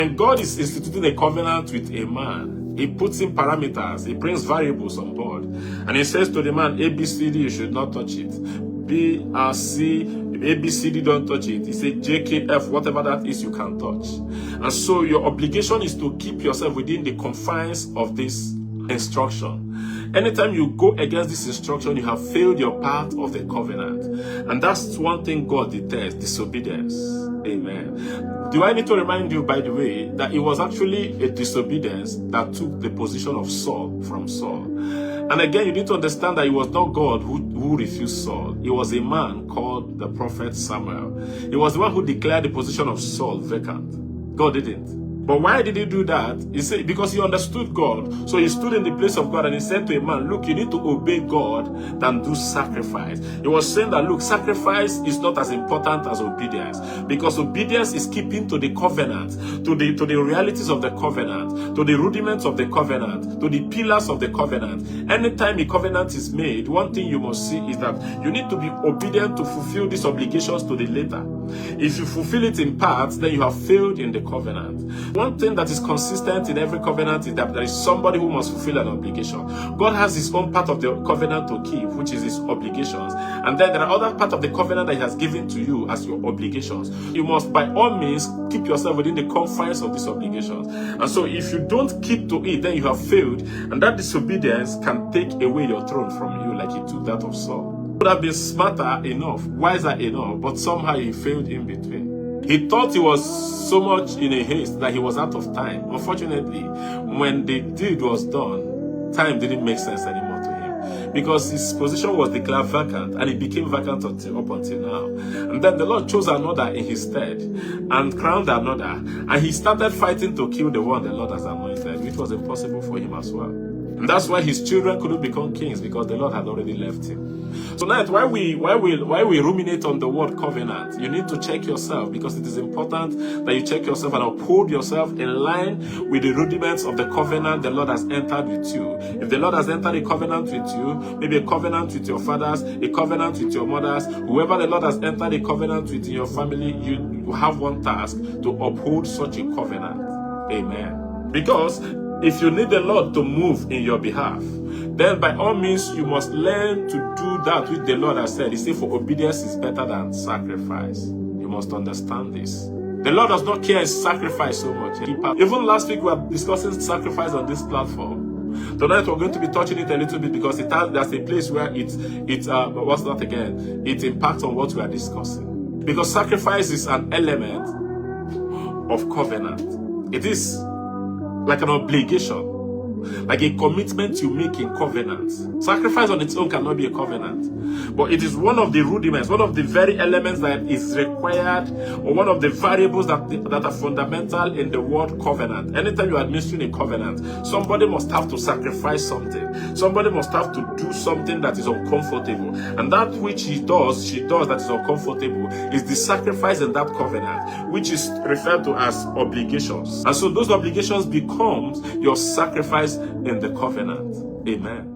And God is instituting a covenant with a man. He puts in parameters. He brings variables on board. And he says to the man, A, B, C, D, you should not touch it. B, C, A, B, C, D, don't touch it. He said J, K, F, whatever that is, you can touch. And so your obligation is to keep yourself within the confines of this instruction. Anytime you go against this instruction, you have failed your part of the covenant. And that's one thing God detests, disobedience. Amen. Do I need to remind you, by the way, that it was actually a disobedience that took the position of Saul from Saul? And again, you need to understand that it was not God who refused Saul. It was a man called the prophet Samuel. He was the one who declared the position of Saul vacant. God didn't. But why did he do that? He said because he understood God. So he stood in the place of God and he said to a man, look, you need to obey God than do sacrifice. He was saying that, look, sacrifice is not as important as obedience, because obedience is keeping to the covenant, to the realities of the covenant, to the rudiments of the covenant, to the pillars of the covenant. Anytime a covenant is made, one thing you must see is that you need to be obedient to fulfill these obligations to the letter. If you fulfill it in parts, then you have failed in the covenant. One thing that is consistent in every covenant is that there is somebody who must fulfill an obligation. God has his own part of the covenant to keep, which is his obligations. And then there are other parts of the covenant that he has given to you as your obligations. You must by all means keep yourself within the confines of these obligations. And so if you don't keep to it, then you have failed. And that disobedience can take away your throne from you, like he took that of Saul. He would have been smarter enough, wiser enough, but somehow he failed in between. He thought he was so much in a haste that he was out of time. Unfortunately, when the deed was done, time didn't make sense anymore to him, because his position was declared vacant, and it became vacant up until now. And then the Lord chose another in his stead and crowned another, and he started fighting to kill the one the Lord has anointed, which was impossible for him as well. And that's why his children couldn't become kings, because the Lord had already left him. So tonight, while we ruminate on the word covenant, you need to check yourself, because it is important that you check yourself and uphold yourself in line with the rudiments of the covenant the Lord has entered with you. If the Lord has entered a covenant with you, maybe a covenant with your fathers, a covenant with your mothers, whoever the Lord has entered a covenant with in your family, you have one task: to uphold such a covenant. Amen. Because if you need the Lord to move in your behalf, then by all means you must learn to do that which the Lord has said. He said, for obedience is better than sacrifice. You must understand this. The Lord does not care his sacrifice so much. Even last week we were discussing sacrifice on this platform. Tonight we're going to be touching it a little bit, because there's a place where it impacts on what we are discussing. Because sacrifice is an element of covenant. It is like an obligation, like a commitment you make in covenant. Sacrifice on its own cannot be a covenant, but it is one of the rudiments, one of the very elements that is required, or one of the variables that are fundamental in the word covenant. Anytime you are administering a covenant, somebody must have to sacrifice something. Somebody must have to do something that is uncomfortable, and that which she does that is uncomfortable is the sacrifice in that covenant, which is referred to as obligations. And so those obligations becomes your sacrifice in the covenant. Amen.